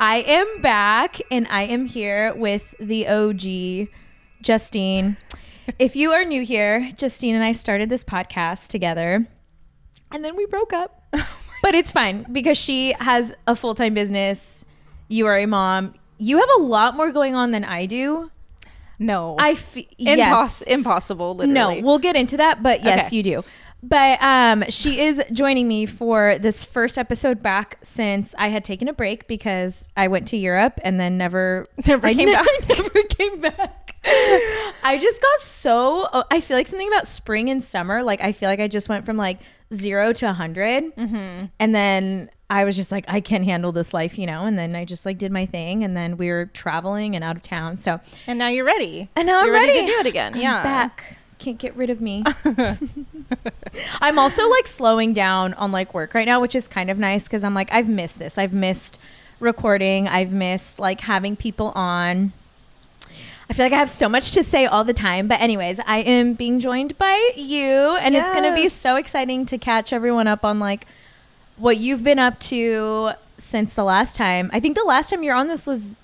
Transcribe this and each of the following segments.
I am back, and I am here with the OG, Justine. If you are new here, Justine and I started this podcast together, and then we broke up. But it's fine because she has a full-time business. You are a mom. You have a lot more going on than I do. No. Yes. Impossible, literally. No, we'll get into that, but yes, Okay. you do. But she is joining me for this first episode back since I had taken a break because I went to Europe and then never came back. I never came back. I just got I feel like something about spring and summer. Like, I feel like I just went from like 0 to 100. Mm-hmm. And then I was just like, I can't handle this life, And then I just like did my thing. And then we were traveling and out of town. And now you're ready. And now you're I'm ready to do it again. I'm yeah. back. Can't get rid of me. I'm also like slowing down on like work right now, which is kind of nice because I'm like, I've missed this. I've missed recording. I've missed like having people on. I feel like I have so much to say all the time. But anyways, I am being joined by you, and it's going to be so exciting to catch everyone up on like what you've been up to since the last time. I think the last time you're on this was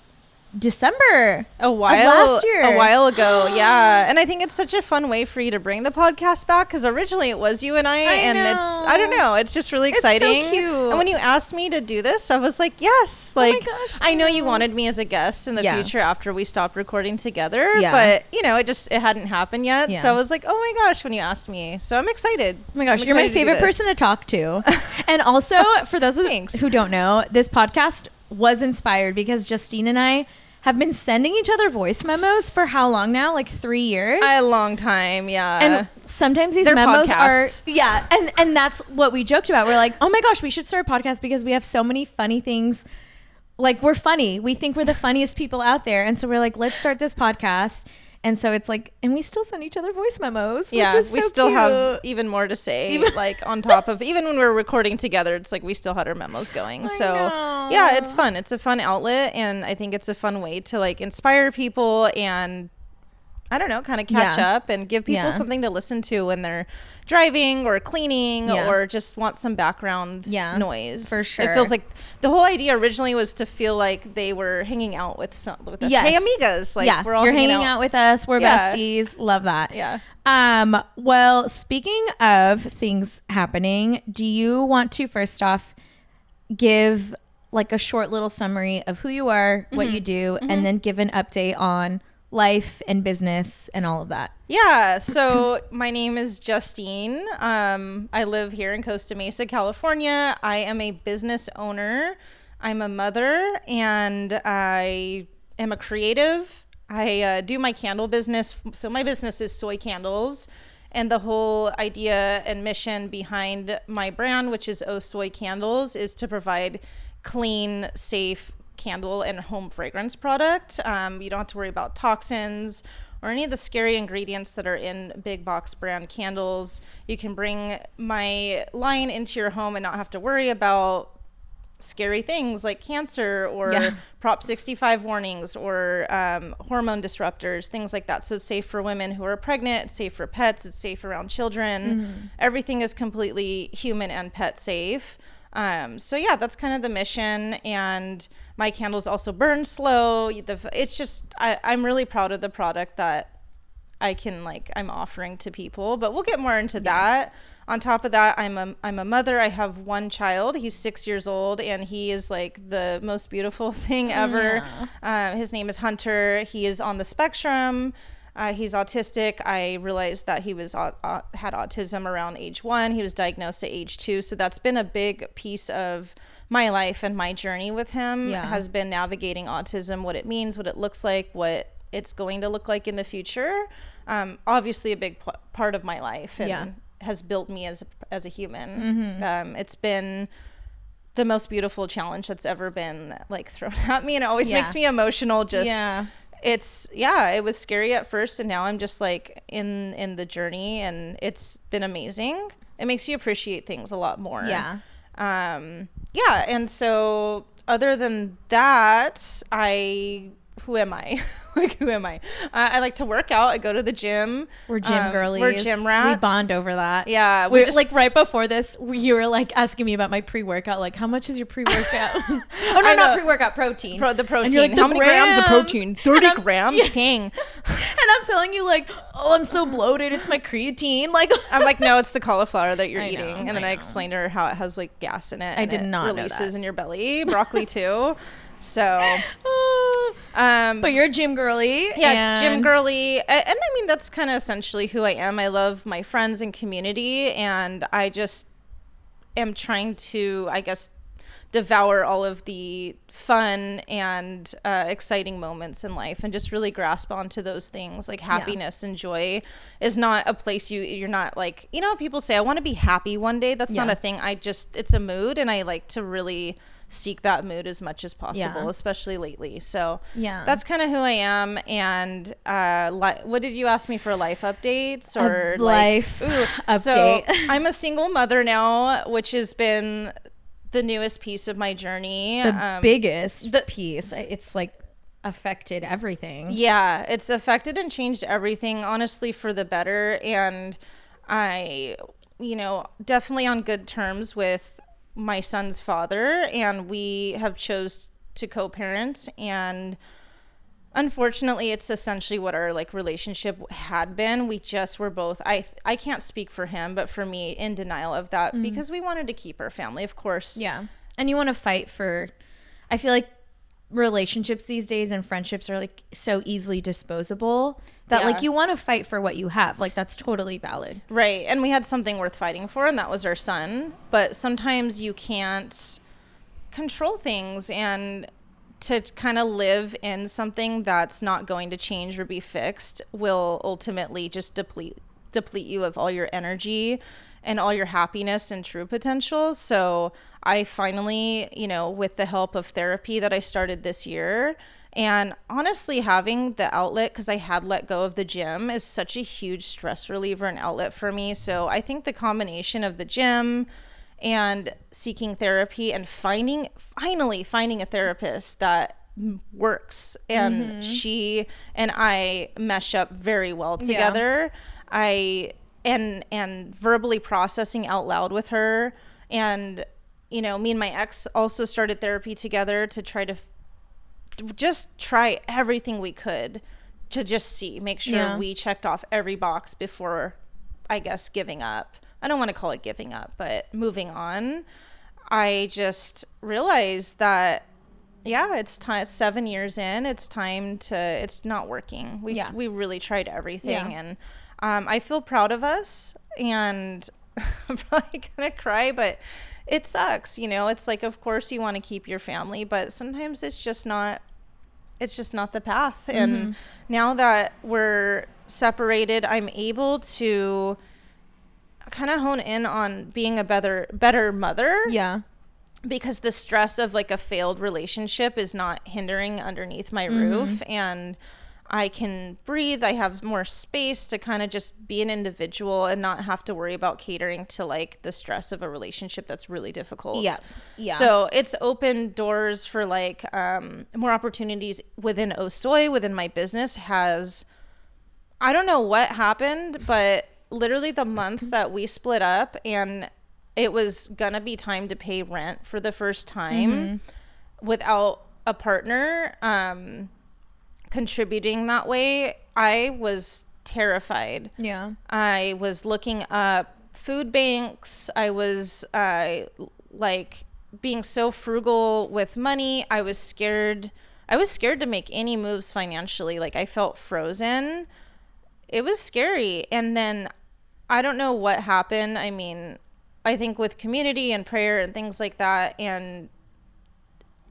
December of last year. A while ago, yeah. And I think it's such a fun way for you to bring the podcast back because originally it was you and I and know. I don't know, it's just really exciting. It's so cute. And when you asked me to do this, I was like, yes. Like, oh my gosh, I know you wanted me as a guest in the future after we stopped recording together, but it hadn't happened yet. So I was like, oh my gosh, when you asked me. So I'm excited. Oh my gosh, you're my favorite person to talk to. And also, for those who don't know, this podcast was inspired because Justine and I have been sending each other voice memos for how long now? Like 3 years? A long time, yeah. And sometimes these memos are, and that's what we joked about. We're like, oh my gosh, we should start a podcast because we have so many funny things. Like, we're funny. We think we're the funniest people out there. And so we're like, let's start this podcast. And so it's like, and we still send each other voice memos. Yeah, which is we so still cute. have even more to say, like on top of, even when we're recording together, it's like we still had our memos going. So yeah, it's fun. It's a fun outlet. And I think it's a fun way to like inspire people and I don't know, kind of catch up and give people something to listen to when they're driving or cleaning or just want some background noise. For sure. It feels like the whole idea originally was to feel like they were hanging out with us. Hey, Amigas. Like, we're all you're hanging out with us. We're besties. Love that. Yeah. Well, speaking of things happening, do you want to first off give like a short little summary of who you are, what you do, and then give an update on life and business and all of that? Yeah, so my name is Justine. I live here in Costa Mesa, California. I am a business owner. I'm a mother, and I am a creative. I do my candle business. So my business is soy candles, and the whole idea and mission behind my brand, which is Osoy Candles, is to provide clean, safe candle and home fragrance product. You don't have to worry about toxins or any of the scary ingredients that are in big box brand candles. You can bring my line into your home and not have to worry about scary things like cancer or Prop 65 warnings or hormone disruptors, things like that. So it's safe for women who are pregnant, it's safe for pets, it's safe around children. Everything is completely human and pet safe. So yeah, that's kind of the mission. And my candles also burn slow. It's just, I'm really proud of the product that I'm offering to people, but we'll get more into that. On top of that, I'm a mother. I have one child. He's 6 years old, and he is like the most beautiful thing ever. His name is Hunter. He is on the spectrum. He's autistic. I realized that he had autism around age 1. He was diagnosed at age 2. So that's been a big piece of my life, and my journey with him has been navigating autism, what it means, what it looks like, what it's going to look like in the future. Obviously a big part of my life and has built me as a human. It's been the most beautiful challenge that's ever been like thrown at me, and it always makes me emotional. It was scary at first, and now I'm just like in the journey, and it's been amazing. It makes you appreciate things a lot more. And so other than that, I who am I? Like, who am I? I like to work out. I go to the gym. We're gym girlies. We're gym rats. We bond over that. Yeah. We're just like right before this, you were like asking me about my pre-workout. Like, how much is your pre-workout? Oh, no, not pre-workout, protein. The protein. Like, how many grams of protein? 30 grams? Yeah. Dang. And I'm telling you, like, oh, I'm so bloated. It's my creatine. Like, I'm like, no, it's the cauliflower that you're eating. Know, and then I explained to her how it has like gas in it. I did not know releases that. in your belly. Broccoli too. So, but you're a gym girly. Yeah, gym girly. And I mean, that's kind of essentially who I am. I love my friends and community. And I just am trying to, I guess, devour all of the fun and exciting moments in life and just really grasp onto those things. Like happiness and joy is not a place you're not like, you know, people say, I want to be happy one day. That's not a thing. It's a mood. And I like to really seek that mood as much as possible, especially lately. So that's kind of who I am. And what did you ask me for, life updates or life update? So I'm a single mother now, which has been the newest piece of my journey. The biggest piece. It's like affected everything. Yeah, it's affected and changed everything, honestly, for the better. And I, definitely on good terms with my son's father, and we have chose to co-parent. And unfortunately, it's essentially what our relationship had been. We just were both, I can't speak for him, but for me, in denial of that because we wanted to keep our family, of course. Yeah. And you want to fight for, I feel like relationships these days and friendships are like so easily disposable that like you want to fight for what you have. Like that's totally valid. Right. And we had something worth fighting for, and that was our son. But sometimes you can't control things, and to kind of live in something that's not going to change or be fixed will ultimately just deplete you of all your energy and all your happiness and true potential. So I finally, with the help of therapy that I started this year, and honestly having the outlet, because I had let go of the gym, is such a huge stress reliever and outlet for me. So I think the combination of the gym and seeking therapy and finally finding a therapist that works, and she and I mesh up very well together. And verbally processing out loud with her, and me and my ex also started therapy together to try to just try everything we could to just make sure we checked off every box before, I guess, giving up. I don't want to call it giving up, but moving on. I just realized that, it's time. 7 years in, it's time to, it's not working. We really tried everything. And I feel proud of us, and I'm probably going to cry, but it sucks. It's like, of course you want to keep your family, but sometimes it's just not the path. And now that we're separated, I'm able to kind of hone in on being a better mother. Yeah. Because the stress of a failed relationship is not hindering underneath my roof, and I can breathe. I have more space to kind of just be an individual and not have to worry about catering to the stress of a relationship that's really difficult. Yeah. Yeah. So it's opened doors for more opportunities within Osoy, within my business. I don't know what happened, but literally the month that we split up and it was gonna be time to pay rent for the first time without a partner contributing that way, I was terrified. Yeah. I was looking up food banks. I was being so frugal with money. I was scared to make any moves financially. I felt frozen. It was scary. And then I don't know what happened. I mean, I think with community and prayer and things like that, and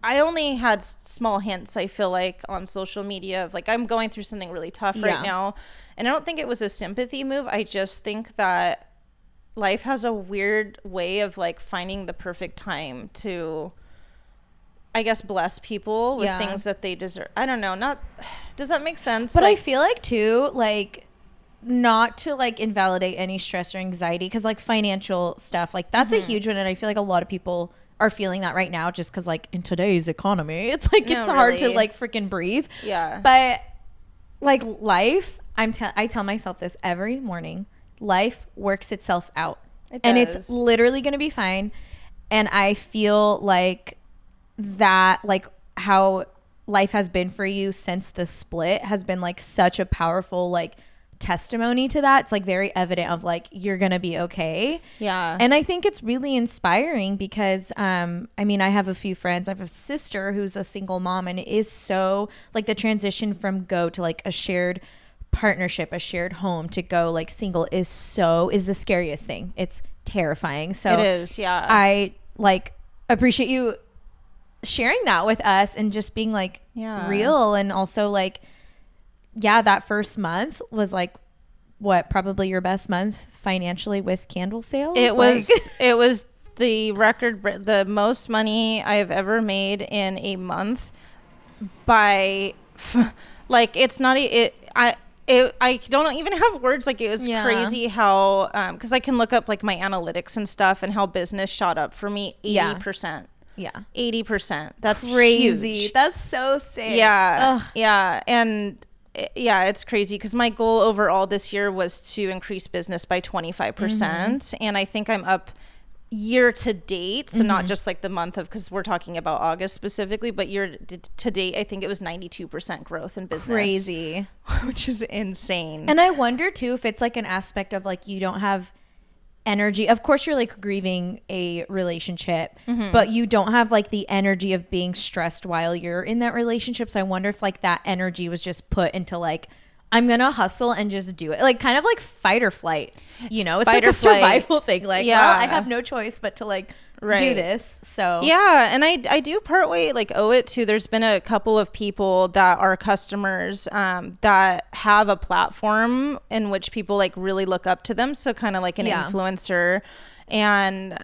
I only had small hints, I feel like, on social media of I'm going through something really tough right now. And I don't think it was a sympathy move. I just think that life has a weird way of finding the perfect time to, I guess, bless people with things that they deserve. I don't know. Does that make sense? But I feel too, not to invalidate any stress or anxiety, because financial stuff, that's a huge one, and I feel like a lot of people are feeling that right now just because like in today's economy, it's like, No, it's hard to really. like freaking breathe. Yeah. But like life, I tell myself this every morning, life works itself out. It And does. it's literally going to be fine. And I feel like that, like how life has been for you since the split has been like such a powerful like testimony to that. It's like very evident of like, you're going to be okay. Yeah. And I think it's really inspiring because, I mean, I have a few friends. I have a sister who's a single mom, and it is so like the transition from go to like a shared partnership, a shared home, to go like single is the scariest thing. It's terrifying. So it is. Yeah. I like appreciate you sharing that with us and just being like real. And also like, yeah, that first month was like what, probably your best month financially with candle sales. It like, was the the most money I have ever made in a month by like, it's not I don't even have words. Like, it was crazy how because I can look up like my analytics and stuff and how business shot up for me 80%. Yeah. 80%. That's crazy. huge. That's so sick. Yeah. Ugh. Yeah. And yeah, it's crazy because my goal overall this year was to increase business by 25%. And I think I'm up year to date. So not just like the month of, because we're talking about August specifically, but year to date, I think it was 92% growth in business. Crazy. Which is insane. And I wonder too if it's like an aspect of like you don't have energy. Of course you're like grieving a relationship, but you don't have like the energy of being stressed while you're in that relationship. So I wonder if like that energy was just put into like, I'm gonna hustle and just do it, like kind of like fight or flight, you know, it's Fight like or a flight. survival thing, like well, I have no choice but to like do this. So yeah, and I do partway like owe it to, there's been a couple of people that are customers that have a platform in which people like really look up to them, so kind of like an influencer. And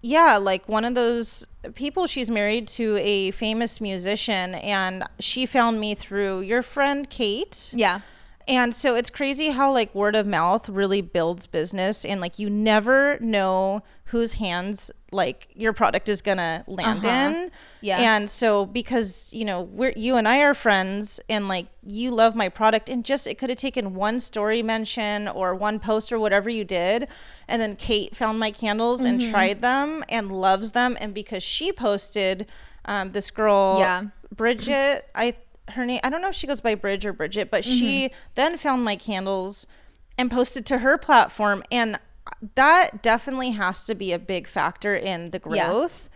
yeah, like one of those people, she's married to a famous musician, and she found me through your friend Kate. Yeah. And so it's crazy how like word of mouth really builds business, and like you never know whose hands like your product is gonna land in. Yeah. And so because, you know, you and I are friends, and like you love my product, and just it could have taken one story mention or one post or whatever you did, and then Kate found my candles and tried them and loves them. And because she posted this girl Bridget, her name, I don't know if she goes by Bridge or Bridget, but she then found my candles and posted to her platform. And that definitely has to be a big factor in the growth.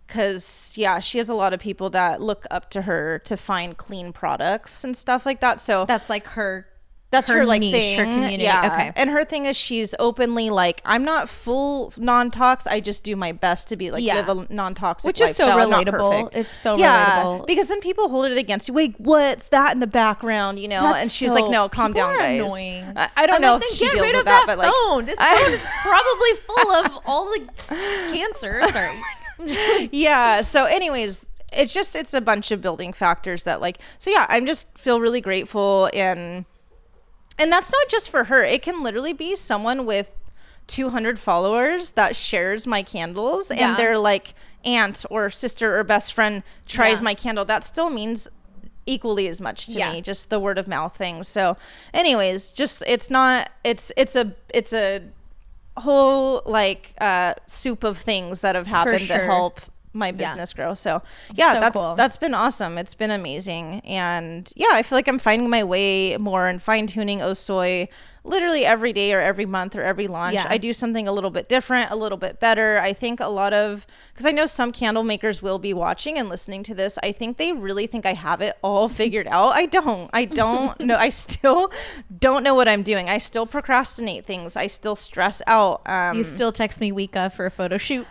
Because, she has a lot of people that look up to her to find clean products and stuff like that. So that's like her like niche, thing. her community. Yeah. Okay. And her thing is she's openly like, I'm not full non-tox. I just do my best to be like live a non-toxic which is lifestyle. so relatable. It's so relatable. Because then people hold it against you. Wait, what's that in the background? You know? That's and she's like, no, calm down, guys. Annoying. I don't know if she deals with that, but like, this phone is probably full of all the cancer. Sorry. Yeah. So anyways, it's a bunch of building factors that like, so yeah, I'm just feel really grateful. And that's not just for her. It can literally be someone with 200 followers that shares my candles, and their like aunt or sister or best friend tries my candle. That still means equally as much to me, just the word of mouth thing. So anyways, just it's a whole like soup of things that have happened to help my business grow. So that's been awesome. It's been amazing. And I feel like I'm finding my way more and fine-tuning Osoy literally every day or every month or every launch. I do something a little bit different, a little bit better. I think because I know some candle makers will be watching and listening to this, I think they really think I have it all figured out. I don't know. I still don't know what I'm doing. I still procrastinate things. I still stress out. You still text me Wika for a photo shoot.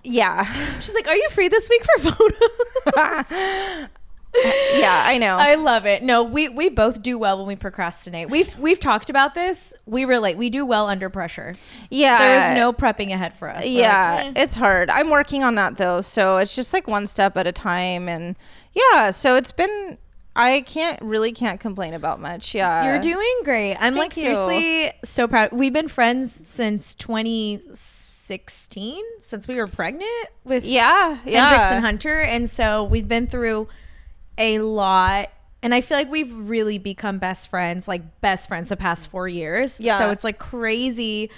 Yeah. She's like, are you free this week for photos? Yeah, I know. I love it. No, we both do well when we procrastinate. We've talked about this. We relate. We do well under pressure. Yeah. There's no prepping ahead for us. It's hard. I'm working on that though. So it's just like one step at a time. And so it's been, I can't complain about much. Yeah. You're doing great. I'm Thank you. seriously so proud. We've been friends since 2016. 2016 since we were pregnant with Hendrix and Hunter. And so we've been through a lot. And I feel like we've really become best friends the past 4 years. Yeah. So it's like crazy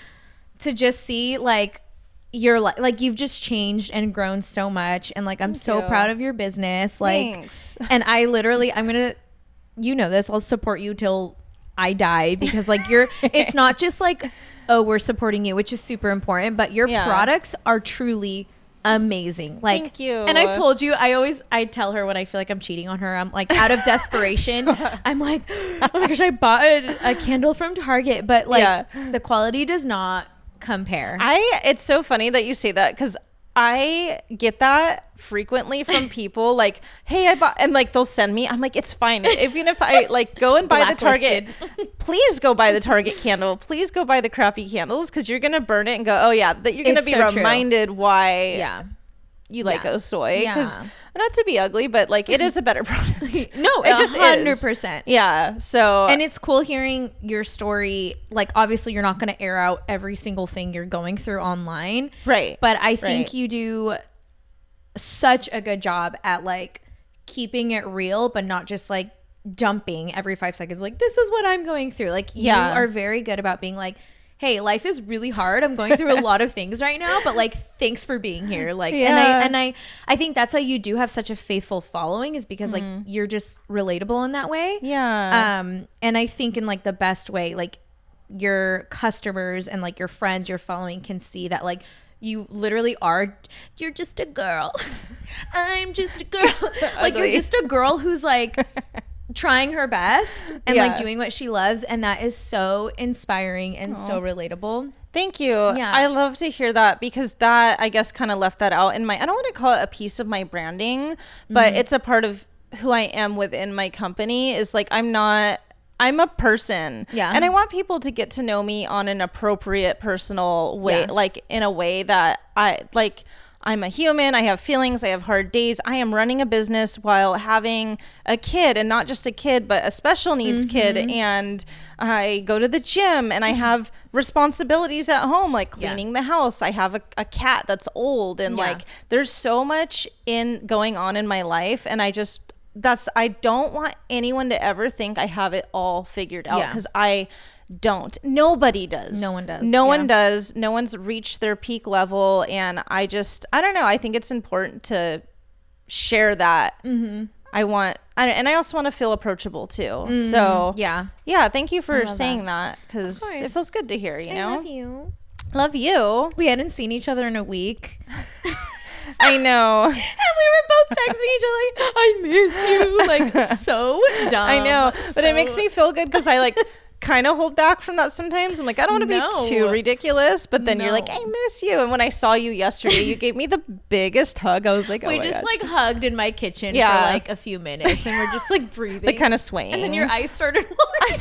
to just see like you're like you've just changed and grown so much. And like I'm so proud of your business. Like, thanks. And I literally, I'm gonna, you know this, I'll support you till I die, because like it's not just like, oh, we're supporting you, which is super important, but your products are truly amazing. Like, thank you. And I've told you, I tell her when I feel like I'm cheating on her, I'm like, out of desperation, I'm like, oh my gosh, I bought a candle from Target, but like the quality does not compare. It's so funny that you say that, because I get that frequently from people, like, hey, I bought, and like they'll send me, I'm like, it's fine, even if I like go and buy the Target, please go buy the Target candle, please go buy the crappy candles, because you're gonna burn it and go, oh yeah, that you're gonna be so reminded why you like Osoy, because not to be ugly, but like it is a better product. No, it just 100%. Yeah. So, and it's cool hearing your story. Like, obviously you're not going to air out every single thing you're going through online. Right. But I think you do such a good job at like keeping it real, but not just like dumping every 5 seconds. Like, this is what I'm going through. Like, you are very good about being like, hey, life is really hard. I'm going through a lot of things right now, but like, thanks for being here. Like, and I think that's how you do have such a faithful following, is because like you're just relatable in that way. Yeah. And I think in like the best way, like your customers and like your friends, your following can see that like you literally are, you're just a girl. I'm just a girl. Like you're just a girl who's like trying her best and like doing what she loves, and that is so inspiring and so relatable. Thank you. I love to hear that, because that, I guess, kind of left that out in my, I don't want to call it a piece of my branding, but it's a part of who I am within my company, is like, I'm a person. Yeah. And I want people to get to know me on an appropriate personal way, like in a way that I'm a human. I have feelings. I have hard days. I am running a business while having a kid, and not just a kid, but a special needs kid. And I go to the gym, and I have responsibilities at home, like cleaning the house. I have a cat that's old, and like there's so much going on in my life. And I don't want anyone to ever think I have it all figured out, because I don't. Nobody does. No one does. No one does. No one's reached their peak level. And I don't know. I think it's important to share that. And I also want to feel approachable too. So yeah. Thank you for saying that, because it feels good to hear, you know? I love you. Love you. We hadn't seen each other in a week. I know. And we were both texting each other like, I miss you. Like, so dumb. I know. But it makes me feel good, because I like kind of hold back from that sometimes. I'm like, I don't want to be too ridiculous, but then you're like, I miss you. And when I saw you yesterday, you gave me the biggest hug. I was like, oh my we just gosh. like hugged in my kitchen for like a few minutes, and we're just like breathing, like kind of swaying, and then your eyes started watering.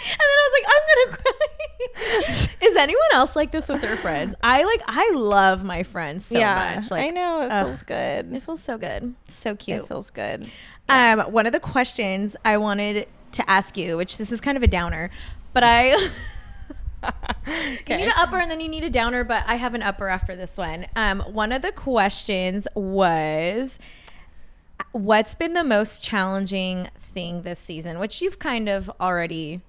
And then I was like, I'm gonna cry. Is anyone else like this with their friends? I love my friends so much. Like, I know, it feels good. It feels so good. So cute. It feels good. One of the questions I wanted to ask you, which this is kind of a downer, but you need an upper and then you need a downer, but I have an upper after this one. One of the questions was, what's been the most challenging thing this season, which you've kind of already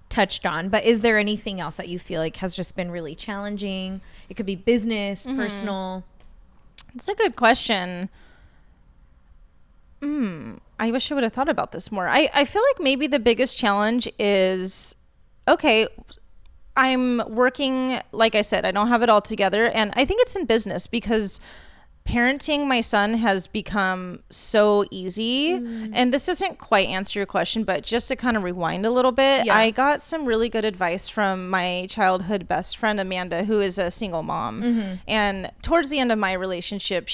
touched on, but is there anything else that you feel like has just been really challenging? It could be business, personal. It's a good question. I wish I would have thought about this more. I feel like maybe the biggest challenge is, okay, I'm working, like I said, I don't have it all together. And I think it's in business, because parenting my son has become so easy. And this doesn't quite answer your question, but just to kind of rewind a little bit, I got some really good advice from my childhood best friend, Amanda, who is a single mom. And towards the end of my relationship,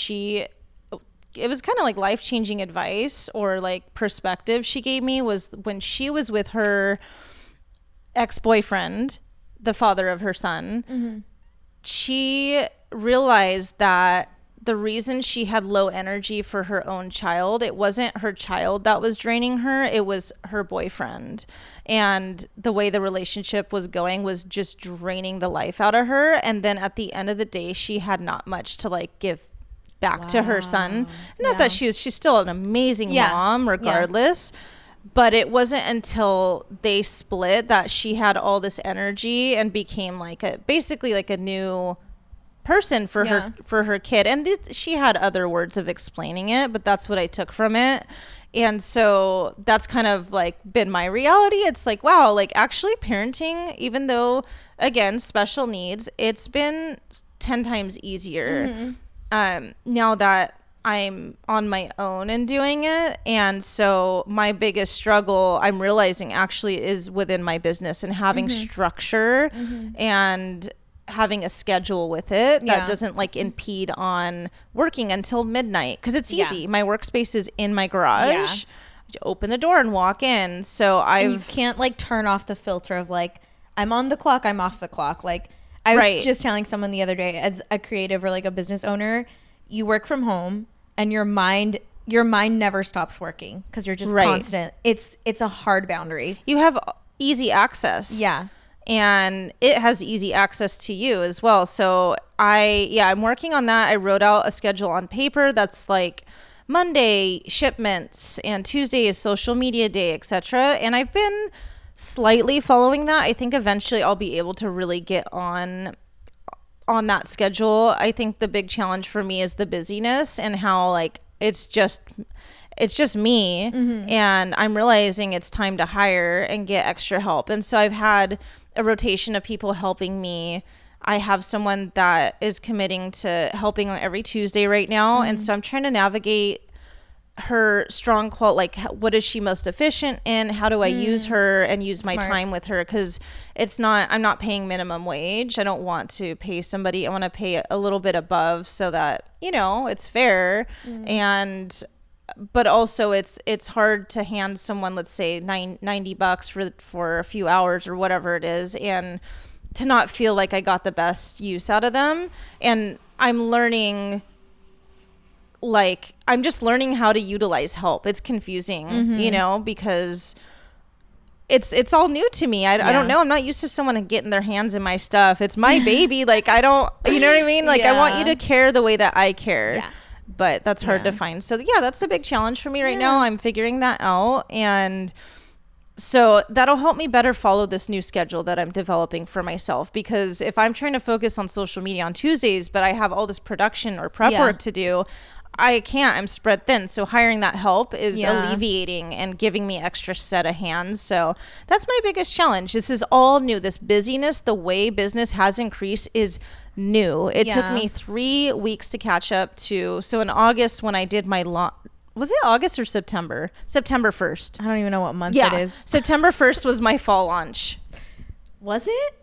it was kind of like life-changing advice, or like perspective she gave me, was when she was with her ex-boyfriend, the father of her son, she realized that the reason she had low energy for her own child, it wasn't her child that was draining her, it was her boyfriend. And the way the relationship was going was just draining the life out of her. And then at the end of the day, she had not much to like give back to her son. Not that she's still an amazing mom regardless. But it wasn't until they split that she had all this energy and became like basically like a new person for her kid. And she had other words of explaining it, but that's what I took from it. And so that's kind of like been my reality. It's like, wow, like actually parenting, even though again, special needs, it's been 10 times easier now that I'm on my own and doing it. And so my biggest struggle, I'm realizing actually, is within my business and having structure and having a schedule with it that doesn't like impede on working until midnight, because it's easy. My workspace is in my garage. Open the door and walk in. So you can't like turn off the filter of like, I'm on the clock, I'm off the clock. Like I was just telling someone the other day, as a creative or like a business owner, you work from home and your mind never stops working because you're just constant. It's a hard boundary. You have easy access. Yeah. And it has easy access to you as well. So I'm working on that. I wrote out a schedule on paper that's like Monday shipments and Tuesday is social media day, etc. And I've been slightly following that. I think eventually I'll be able to really get on that schedule. I think the big challenge for me is the busyness and how like it's just me, and I'm realizing it's time to hire and get extra help. And so I've had a rotation of people helping me. I have someone that is committing to helping on every Tuesday right now. And so I'm trying to navigate her strong like what is she most efficient in, how do I use her and use my time with her, because I'm not paying minimum wage. I don't want to pay somebody. I want to pay a little bit above so that it's fair. And but also it's hard to hand someone, let's say $90 for a few hours or whatever it is, and to not feel like I got the best use out of them. And I'm just learning how to utilize help. It's confusing, because it's all new to me. I don't know. I'm not used to someone getting their hands in my stuff. It's my baby. Like, I don't, you know what I mean? Like, I want you to care the way that I care. Yeah. But that's hard to find. So that's a big challenge for me right now. I'm figuring that out. And so that'll help me better follow this new schedule that I'm developing for myself. Because if I'm trying to focus on social media on Tuesdays, but I have all this production or prep work to do, I can't. I'm spread thin. So hiring that help is alleviating and giving me extra set of hands. So that's my biggest challenge. This is all new. This busyness, the way business has increased is new. It took me 3 weeks to catch up to. So in August, when I did my was it August or September? September 1st. I don't even know what month it is. September 1st was my fall launch. Was it?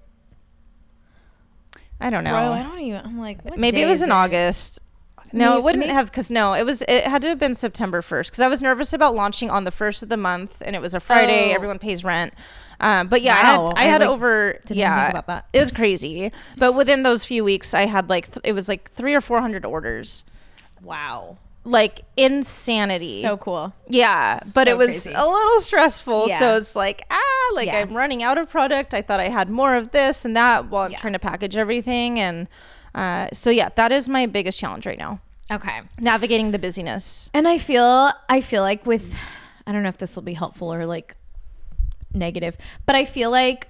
I don't know. Bro, I don't even. I'm like, what maybe day it was is in August. No, it wouldn't have, because it had to have been September 1st, because I was nervous about launching on the 1st of the month, and it was a Friday. Everyone pays rent. But I had over, think about that. It was crazy. But within those few weeks, I had it was like 300 or 400 orders. Wow. Like insanity. So cool. Yeah. But it was crazy. A little stressful. So it's like, I'm running out of product. I thought I had more of this and that while I'm trying to package everything. And that is my biggest challenge right now. Okay. Navigating the busyness. And I feel like with, I don't know if this will be helpful or like negative, but I feel like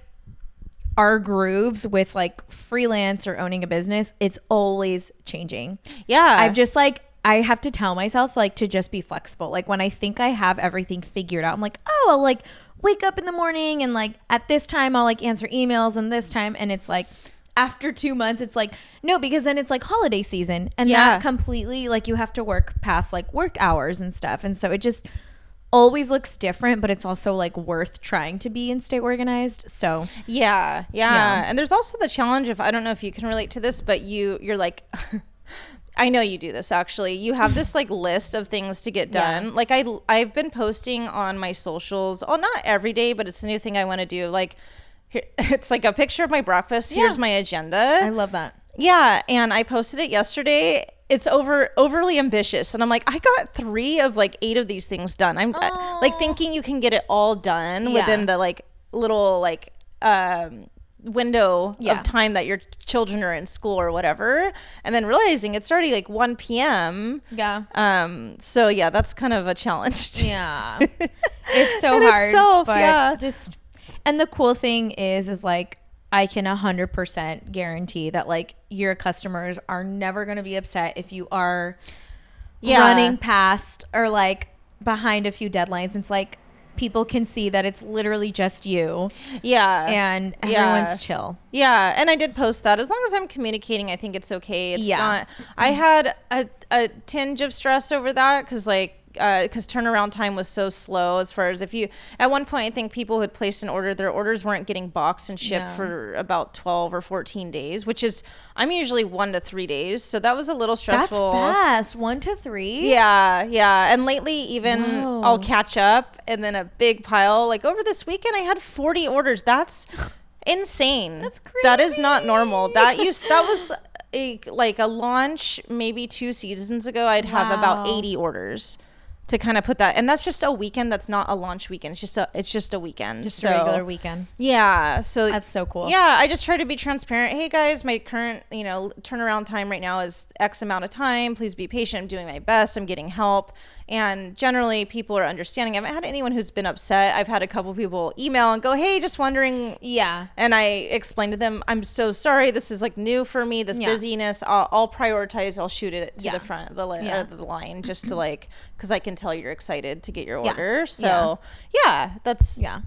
our grooves with like freelance or owning a business, it's always changing. Yeah. I've just I have to tell myself like to just be flexible. Like when I think I have everything figured out, I'm like, oh, I'll like wake up in the morning and like at this time I'll like answer emails and this time. And it's like, after 2 months, it's like, no, because then it's like holiday season and that completely like you have to work past like work hours and stuff. And so it just always looks different, but it's also like worth trying to be and stay organized. So yeah. And there's also the challenge of, I don't know if you can relate to this, but you're like, I know you do this actually. You have this like list of things to get done. Yeah. Like I've been posting on my socials, not every day, but it's a new thing I want to do. Like, here, it's like a picture of my breakfast. Here's my agenda. I love that. Yeah. And I posted it yesterday it's overly ambitious, and I'm like, I got 3 of like 8 of these things done. I'm like thinking you can get it all done within the like little like window of time that your children are in school or whatever, and then realizing it's already like 1 p.m. So yeah, that's kind of a challenge. Yeah. It's so hard itself, but just, and the cool thing is like I can 100% guarantee that like your customers are never going to be upset if you are running past or like behind a few deadlines. It's like people can see that it's literally just you. Yeah. And everyone's chill. Yeah. And I did post that. As long as I'm communicating, I think it's okay. It's not, I had a tinge of stress over that because turnaround time was so slow as far as if you, at one point, I think people who had placed an order, their orders weren't getting boxed and shipped for about 12 or 14 days, which is, I'm usually 1 to 3 days. So that was a little stressful. That's fast. 1 to 3? Yeah. Yeah. And lately even I'll catch up and then a big pile, like over this weekend, I had 40 orders. That's insane. That's crazy. That is not normal. That was like a launch maybe 2 seasons ago. I'd have about 80 orders. To kind of put that, and that's just a weekend. That's not a launch weekend. It's just a weekend. Just a regular weekend. Yeah. So that's so cool. Yeah. I just try to be transparent. Hey guys, my current, turnaround time right now is X amount of time. Please be patient. I'm doing my best. I'm getting help. And generally people are understanding. I haven't had anyone who's been upset. I've had a couple people email and go, hey, just wondering. Yeah. And I explained to them, I'm so sorry. This is like new for me, this busyness. I'll prioritize. I'll shoot it to the front of the line just to like, because I can tell you're excited to get your order. So that's. Yeah.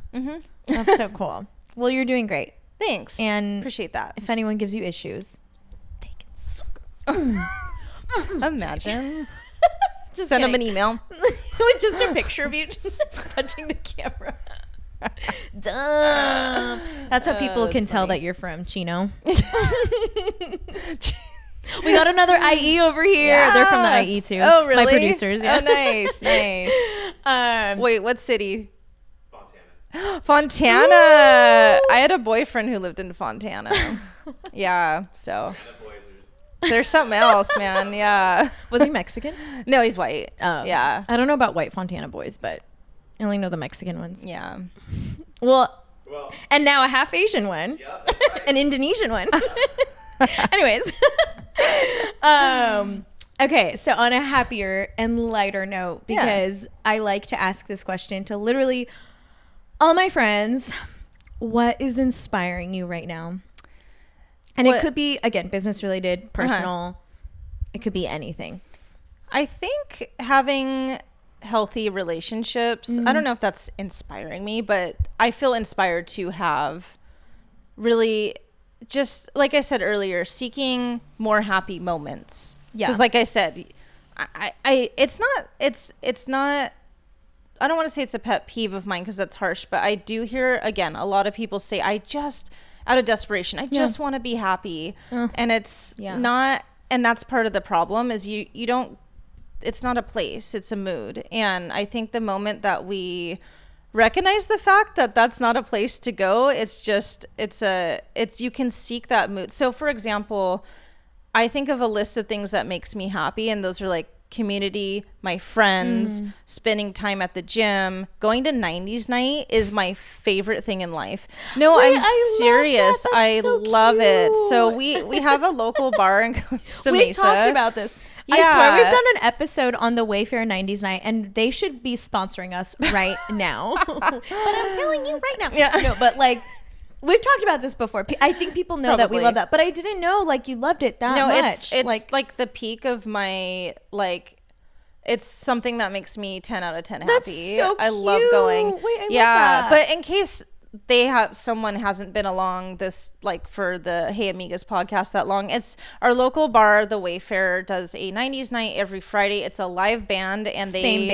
That's so cool. Well, you're doing great. Thanks. And appreciate that. If anyone gives you issues, they can suck. Imagine. Just send them an email with just a picture of you punching the camera. Dumb. That's how people can tell that you're from Chino. We got another IE over here. Yeah. They're from the IE too. Oh, really? My producers. Yeah. Oh, nice, nice. Wait, what city? Fontana. Woo! I had a boyfriend who lived in Fontana. Yeah, so. There's something else, man. Yeah. Was he Mexican? No, he's white. Oh. Yeah. I don't know about white Fontana boys, but I only know the Mexican ones. Yeah. Well, and now a half Asian one. Yeah, that's right. An Indonesian one. Anyways. Okay, so on a happier and lighter note, because I like to ask this question to literally all my friends, what is inspiring you right now? And it could be, again, business related, personal. It could be anything. I think having healthy relationships, I don't know if that's inspiring me, but I feel inspired to have really, just like I said earlier, seeking more happy moments. Yeah. Because like I said, it's not, I don't want to say it's a pet peeve of mine because that's harsh, but I do hear, again, a lot of people say, out of desperation, I just want to be happy. And it's not, and that's part of the problem is you don't, it's not a place, it's a mood. And I think the moment that we recognize the fact that that's not a place to go, you can seek that mood. So for example, I think of a list of things that makes me happy, and those are like community, my friends, spending time at the gym, going to 90s night is my favorite thing in life. No, I'm serious. I love it. So we have a local bar in Costa Mesa. We talked about this. Yeah. I swear we've done an episode on the Wayfair 90s night, and they should be sponsoring us right now. But I'm telling you right now. Yeah. No, but like, we've talked about this before. I think people know that we love that, but I didn't know like you loved it that much. It's like the peak of my it's something that makes me 10 out of 10 happy. That's so cute. I love going. Wait, I love that. But in case someone hasn't been along this, like for the Hey Amigas podcast that long, it's our local bar, the Wayfair, does a 90s night every Friday. It's a live band, and same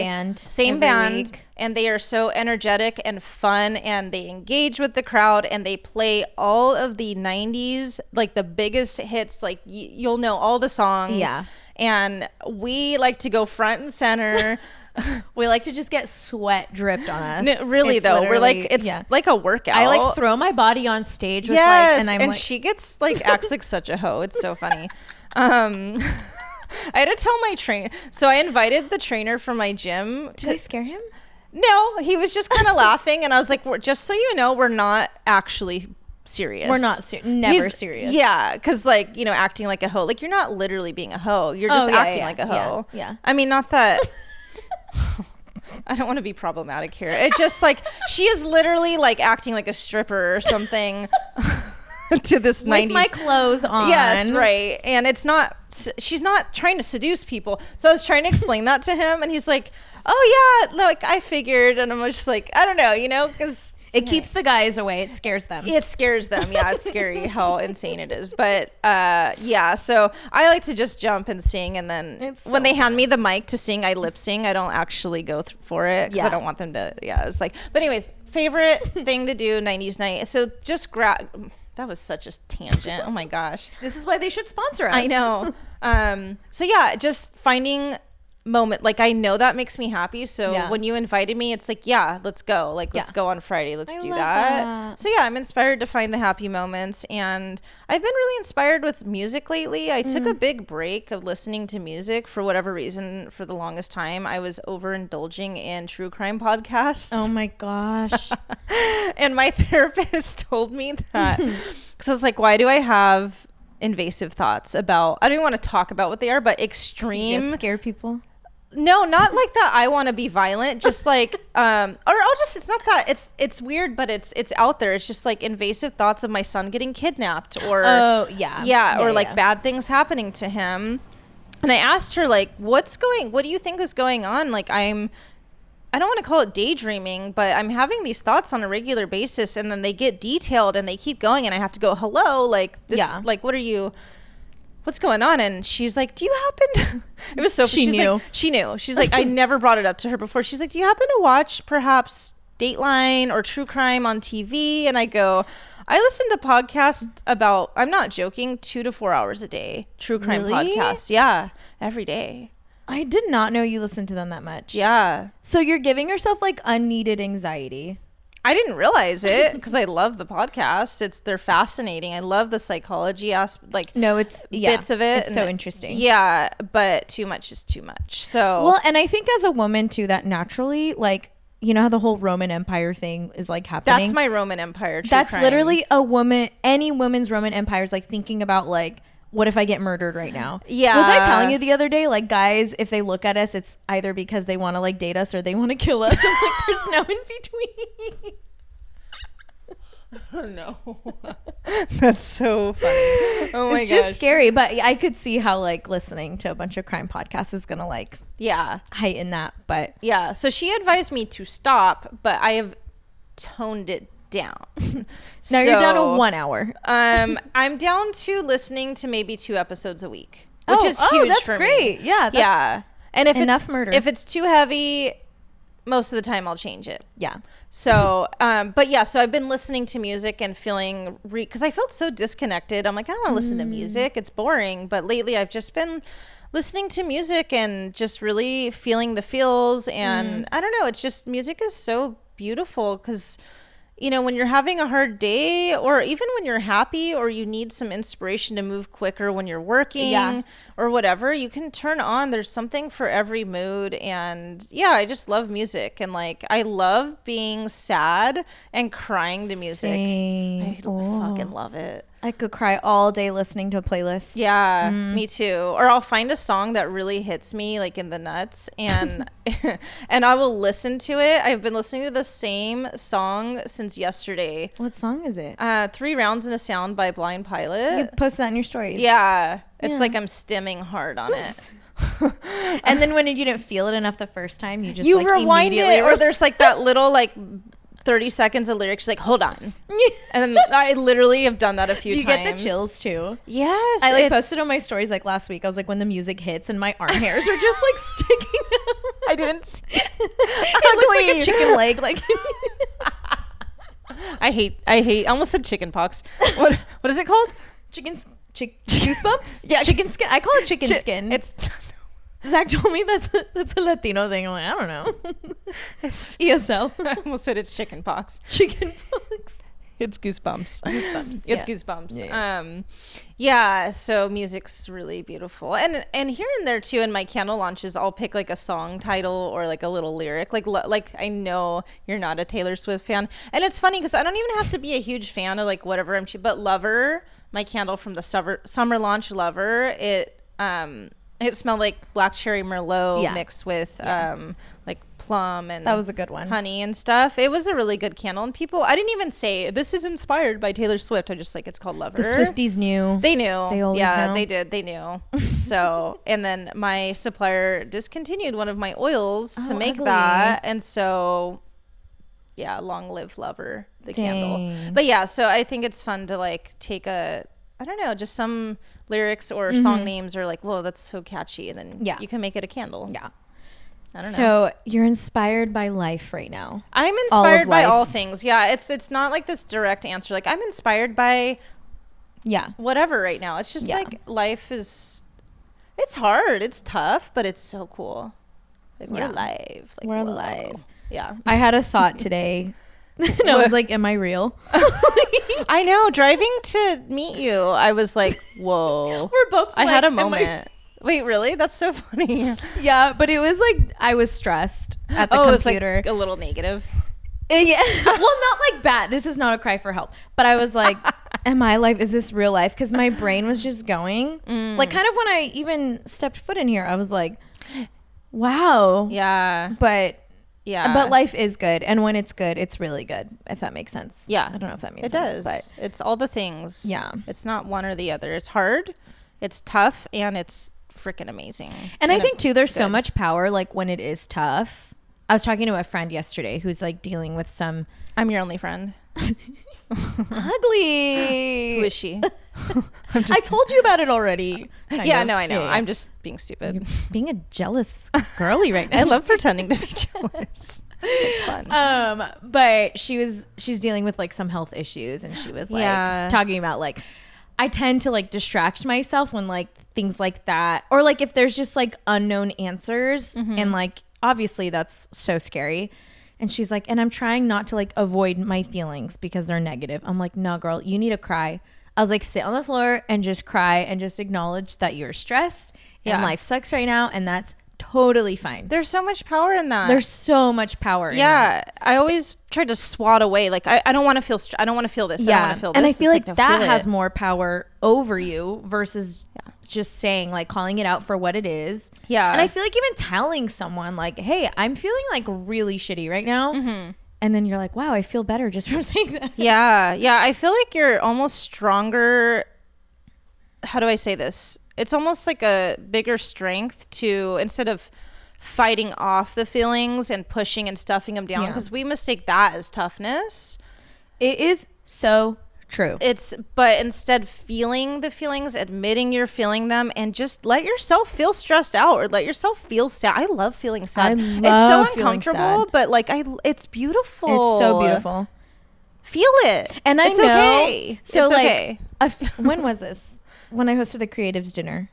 band, and they are so energetic and fun, and they engage with the crowd, and they play all of the 90s, like the biggest hits, like you'll know all the songs. Yeah. And we like to go front and center. We like to just get sweat dripped on us. No, really, though, we're like, it's like a workout. I like throw my body on stage with and she gets like acts like such a hoe. It's so funny. I had to tell my trainer. So I invited the trainer from my gym. Did I scare him? No, he was just kind of laughing. And I was like, just so you know, we're not actually serious. We're not never serious. Yeah, because like, you know, acting like a hoe. Like, you're not literally being a hoe. You're just acting like a hoe. Yeah. I mean, not that... I don't want to be problematic here. It's just like, she is literally like acting like a stripper or something to this with 90s. my clothes on. Yes, right. And it's not, she's not trying to seduce people. So I was trying to explain that to him, and he's like, oh yeah, like I figured. And I'm just like, I don't know, you know, because it keeps the guys away. It scares them. It scares them. Yeah, it's scary how insane it is. But yeah, so I like to just jump and sing. And then when they hand me the mic to sing, I lip sing. I don't actually go for it because I don't want them to. Yeah, it's like, but anyways, favorite thing to do 90s night. So just that was such a tangent. Oh my gosh. This is why they should sponsor us. I know. So yeah, just finding moment, like I know that makes me happy, so when you invited me, it's like, yeah, let's go, like let's go on Friday, let's do that. So yeah, I'm inspired to find the happy moments, and I've been really inspired with music lately. I took a big break of listening to music for whatever reason. For the longest time I was overindulging in true crime podcasts. Oh my gosh. And my therapist told me that, because I was like, why do I have invasive thoughts about, I don't even want to talk about what they are, but extreme, so scare people. No, not like that. I want to be violent. Just like, or I'll just, it's not that, it's weird, but it's out there. It's just like invasive thoughts of my son getting kidnapped, or, or like bad things happening to him. And I asked her, like, what do you think is going on? Like, I don't want to call it daydreaming, but I'm having these thoughts on a regular basis, and then they get detailed and they keep going, and I have to go, hello, like this, like, what's going on? And she's like, do you happen to, it was so she knew. Like, she knew. She's like, I never brought it up to her before. She's like, do you happen to watch perhaps Dateline or true crime on TV? And I go, I listen to podcasts about, I'm not joking, 2 to 4 hours a day. True crime podcasts. Yeah. Every day. I did not know you listened to them that much. Yeah. So you're giving yourself like unneeded anxiety. I didn't realize it because I love the podcast. They're fascinating. I love the psychology aspect, like bits of it. It's so interesting. Yeah, but too much is too much. So well, and I think as a woman too, that naturally, like, you know how the whole Roman Empire thing is like happening. That's my Roman Empire. That's crime. Literally a woman. Any woman's Roman Empire is like thinking about like, what if I get murdered right now? Yeah. Was I telling you the other day, like, guys, if they look at us, it's either because they want to like date us or they want to kill us. I'm like, there's no in between. No. That's so funny. Oh my gosh. It's just scary, but I could see how like listening to a bunch of crime podcasts is gonna like heighten that. But yeah, so she advised me to stop, but I have toned it down. Now you're down to 1 hour. I'm down to listening to maybe 2 episodes a week, which is huge. That's for great. me. Yeah, yeah. And if it's too heavy, most of the time I'll change it. Yeah. So, but yeah, so I've been listening to music and feeling because I felt so disconnected. I'm like, I don't want to listen to music. It's boring. But lately I've just been listening to music and just really feeling the feels. And I don't know, it's just, music is so beautiful because, you know, when you're having a hard day, or even when you're happy, or you need some inspiration to move quicker when you're working or whatever, you can turn on. There's something for every mood. And yeah, I just love music. And like, I love being sad and crying to music. Same. I fucking love it. I could cry all day listening to a playlist. Yeah, me too. Or I'll find a song that really hits me like in the nuts, and and I will listen to it. I've been listening to the same song since yesterday. What song is it? 3 Rounds and a Sound by Blind Pilot. You post that in your stories. Yeah. It's like I'm stimming hard on it. And then when you didn't feel it enough the first time, you just rewind it, or there's like that little like 30 seconds of lyrics, like, hold on. And then I literally have done that a few times. Do you get the chills too? Yes. I like posted on my stories like last week. I was like, when the music hits and my arm hairs are just like sticking out. I didn't see it. It looks like a chicken leg. Like I hate I almost said chicken pox. What is it called? Goosebumps? Yeah. Chicken skin. I call it chicken skin. It's Zach told me that's a Latino thing. I'm like, I don't know. It's ESL. I almost said it's chicken pox. Chicken pox. It's goosebumps. Goosebumps. It's Yeah. goosebumps. Yeah. Yeah. So music's really beautiful, and here and there too. In my candle launches, I'll pick like a song title or like a little lyric. Like I know you're not a Taylor Swift fan, and it's funny because I don't even have to be a huge fan of like whatever but Lover, my candle from the summer launch, Lover. It smelled like black cherry Merlot mixed with like plum and That was a good one. honey and stuff. It was a really good candle, and I didn't even say this is inspired by Taylor Swift. I just like it's called Lover. The Swifties knew. They knew. They always know. They did. They knew. So, and then my supplier discontinued one of my oils to make ugly. that, and so yeah, long live Lover, the candle. Dang. But yeah, so I think it's fun to like take I don't know, just some lyrics or song names are like, whoa, that's so catchy, and then you can make it a candle. Yeah. I don't know. So you're inspired by life right now. I'm inspired by life. all things. Yeah, it's not like this direct answer. Like I'm inspired by whatever right now. It's just like life is. It's hard. It's tough, but it's so cool. Like we're alive. Like, We're whoa. alive. Yeah. I had a thought today. And I was like, am I real? I know. Driving to meet you, I was like, whoa. We're both I like, had a am I- moment. Wait, really? That's so funny. Yeah, but it was like I was stressed at the It was like computer. a little negative. Yeah. Well, not like bad. This is not a cry for help. But I was like, am I life? Is this real life? Because my brain was just going. Like kind of when I even stepped foot in here, I was like, wow. Yeah. But Yeah. But life is good. And when it's good, it's really good, if that makes sense. Yeah. I don't know if that makes It sense. does. It's all the things. Yeah. It's not one or the other. It's hard, it's tough, and it's freaking amazing. And I think too, there's so good. much power like when it is tough. I was talking to a friend yesterday who's like dealing with some I'm your only friend. ugly. Who is she? I told you about it already. Yeah, no, I know. Yeah. I'm just being stupid. You're being a jealous girly right now. I love pretending to be jealous. It's fun. But she's dealing with like some health issues, and she was like Yeah. talking about like I tend to like distract myself when like things like that, or like if there's just like unknown answers, and like obviously that's so scary. And she's like, and I'm trying not to like avoid my feelings because they're negative. I'm like, no, girl, you need to cry. I was like, sit on the floor and just cry and just acknowledge that you're stressed and life sucks right now, and that's totally fine. There's so much power in that. There's so much power in that. Yeah, I always try to swat away. Like I don't want to feel. I don't want to feel this. I don't want to feel this. And I feel It's like no, that feel has it. more power over you versus just saying, like, calling it out for what it is. Yeah. And I feel like even telling someone like, hey, I'm feeling like really shitty right now. And then you're like, wow, I feel better just from saying that. Yeah. I feel like you're almost stronger. How do I say this? It's almost like a bigger strength to, instead of fighting off the feelings and pushing and stuffing them down, because we mistake that as toughness. It is so true. But instead feeling the feelings, admitting you're feeling them, and just let yourself feel stressed out or let yourself feel sad. I love feeling sad. I It's love so feeling uncomfortable, sad. but like it's beautiful. It's so beautiful. Feel it. And I it's know. okay. So it's like, okay. when was this? When I hosted the creatives dinner.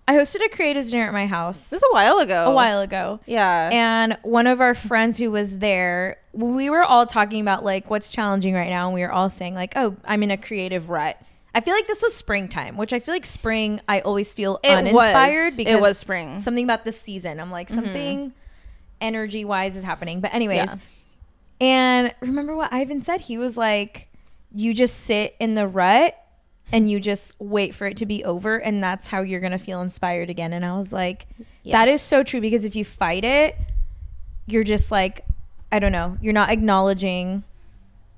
I hosted a creatives dinner at my house. This is a while ago. Yeah. And one of our friends who was there, we were all talking about like what's challenging right now. And we were all saying like, oh, I'm in a creative rut. I feel like this was springtime, which I feel like spring, I always feel uninspired because it was spring. Something about this season. I'm like, something energy wise is happening. But anyways, and remember what Ivan said? He was like, you just sit in the rut and you just wait for it to be over, and that's how you're gonna feel inspired again. And I was like, that is so true, because if you fight it, you're just like, I don't know, you're not acknowledging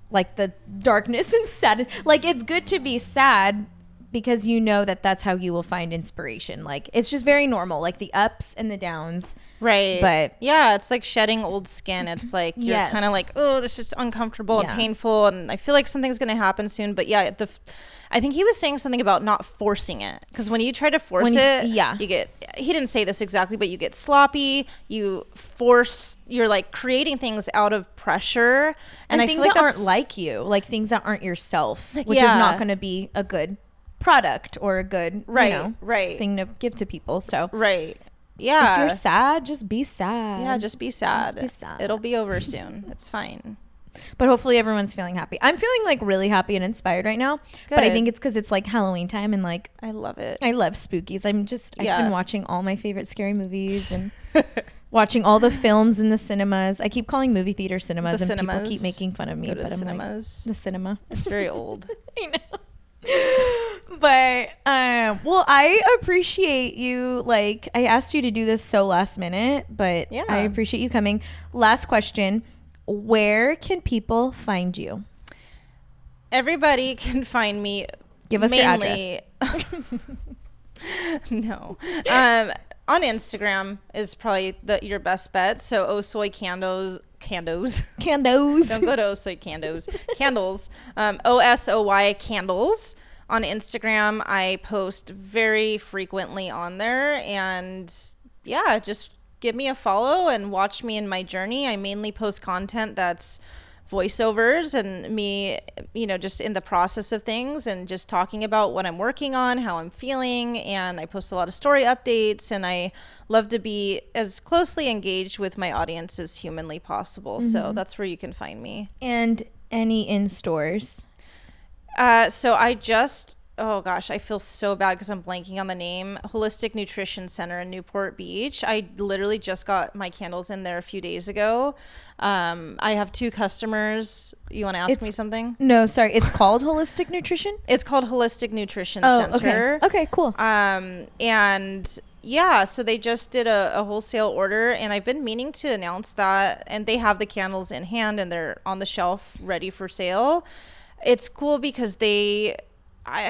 like the darkness and sadness. Like, it's good to be sad because you know that that's how you will find inspiration. Like, it's just very normal, like the ups and the downs. Right. But yeah, it's like shedding old skin. It's like you're kind of like, oh, this is uncomfortable and painful, and I feel like something's going to happen soon. But yeah, I think he was saying something about not forcing it, because when you try to force you get, he didn't say this exactly, but you get sloppy. You're like creating things out of pressure, and I things feel like that aren't like you, like things that aren't yourself, which is not going to be a good product or a good thing to give to people. So yeah, if you're sad, just be sad. Yeah, just be sad. Just be sad. It'll be over soon. It's fine. But hopefully everyone's feeling happy. I'm feeling like really happy and inspired right now. But I think it's because it's like Halloween time and like I love it. I love spookies. I've been watching all my favorite scary movies and watching all the films in the cinemas. I keep calling movie theater cinemas, and people keep making fun of me. But I'm cinemas. Like, the cinema. It's very old. I know. But well, I appreciate you. Like, I asked you to do this so last minute, but I appreciate you coming. Last question: where can people find you? Everybody can find me. Give us your address. No. On Instagram is probably your best bet. So Osoy Candos. Don't go to Osoy Candos. Candles. OSOY Candles. On Instagram, I post very frequently on there. And yeah, just give me a follow and watch me in my journey. I mainly post content that's voiceovers and me, just in the process of things and just talking about what I'm working on, how I'm feeling. And I post a lot of story updates, and I love to be as closely engaged with my audience as humanly possible. So that's where you can find me. And any in stores? So I just, oh gosh, I feel so bad because I'm blanking on the name. Holistic Nutrition Center in Newport Beach. I literally just got my candles in there a few days ago. I have 2 customers. You want to ask me something? No, sorry. It's called Holistic Nutrition? It's called Holistic Nutrition Center. Okay, cool. And yeah, so they just did a wholesale order, and I've been meaning to announce that. And they have the candles in hand, and they're on the shelf ready for sale. It's cool because I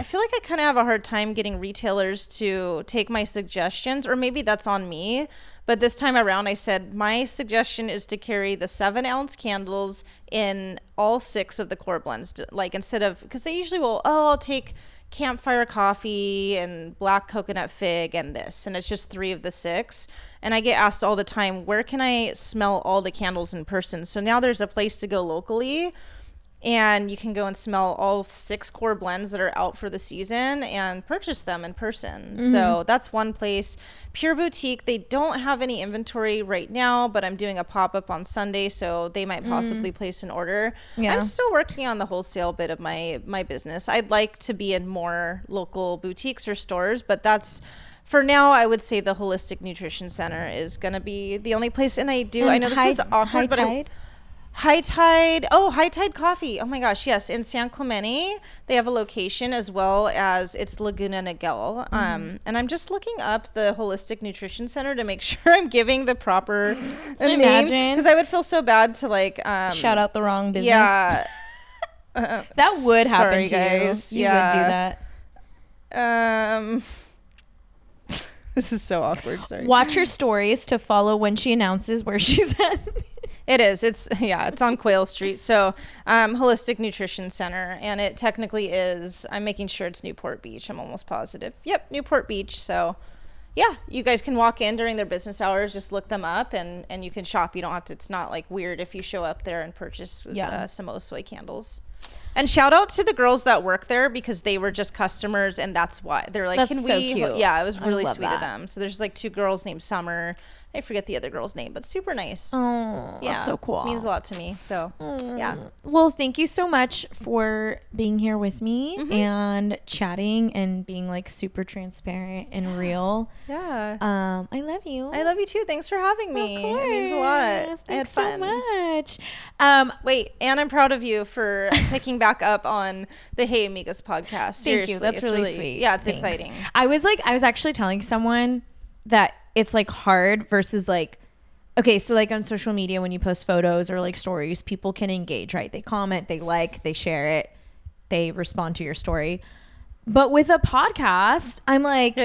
feel like I kind of have a hard time getting retailers to take my suggestions, or maybe that's on me. But this time around, I said, my suggestion is to carry the 7-ounce candles in all 6 of the core blends. Like, instead of, because they usually will, I'll take campfire coffee and black coconut fig and this. And it's just 3 of the 6. And I get asked all the time, where can I smell all the candles in person? So now there's a place to go locally. And you can go and smell all 6 core blends that are out for the season and purchase them in person. So that's one place. Pure Boutique, they don't have any inventory right now, but I'm doing a pop-up on Sunday, so they might possibly place an order. Yeah. I'm still working on the wholesale bit of my business. I'd like to be in more local boutiques or stores, but that's... For now, I would say the Holistic Nutrition Center is going to be the only place. And I know this is awkward, but High Tide Coffee. Oh my gosh, yes. In San Clemente, they have a location, as well as it's Laguna Niguel. And I'm just looking up the Holistic Nutrition Center to make sure I'm giving the proper name. Because I would feel so bad to shout out the wrong business. Yeah. That would happen to guys. You. You would do that. This is so awkward. Sorry. Watch her stories to follow when she announces where she's at. It is. It's on Quail Street. So, Holistic Nutrition Center, and it technically is. I'm making sure it's Newport Beach. I'm almost positive. Yep, Newport Beach. So, yeah, you guys can walk in during their business hours. Just look them up, and you can shop. You don't have to. It's not like weird if you show up there and purchase some Osoy candles. And shout out to the girls that work there, because they were just customers, and that's why they're like, that's so cute. Yeah, it was really sweet of them. So there's 2 girls named Summer. I forget the other girl's name, but super nice. Oh, yeah, that's so cool. Means a lot to me. So, yeah. Well, thank you so much for being here with me and chatting and being super transparent and real. Yeah. I love you. I love you too. Thanks for having me. Of course. It means a lot. Thanks I had fun. So much. Wait, and I'm proud of you for picking back up on the Hey Amigas podcast. Thank you. That's really sweet. Yeah, it's exciting. I was actually telling someone that it's hard versus okay, so on social media, when you post photos or stories, people can engage, right? They comment, they like, they share it, they respond to your story. But with a podcast, I'm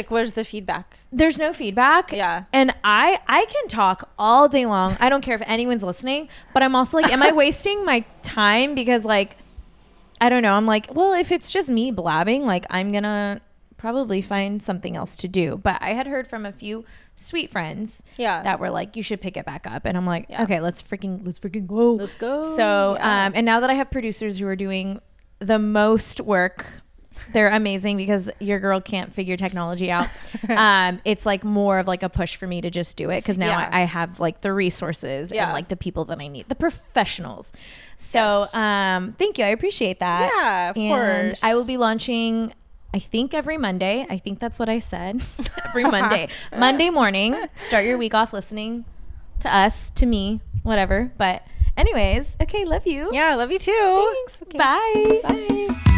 where's the feedback? There's no feedback. Yeah. And I can talk all day long. I don't care if anyone's listening, but I'm also am I wasting my time? Because I don't know. I'm well, if it's just me blabbing, I'm gonna probably find something else to do. But I had heard from a few sweet friends that were you should pick it back up, and I'm okay, let's freaking go. Let's go. So and now that I have producers who are doing the most work They're amazing because your girl can't figure technology out. It's like more of like a push for me to just do it because now I have like the resources and like the people that I need, the professionals. So thank you. I appreciate that. Yeah, of and course. I will be launching, I think, every Monday. I think that's what I said. Every Monday. Monday morning. Start your week off listening to us, to me, whatever. But anyways, okay, love you. Yeah, love you too. Thanks. Okay. Bye. Bye.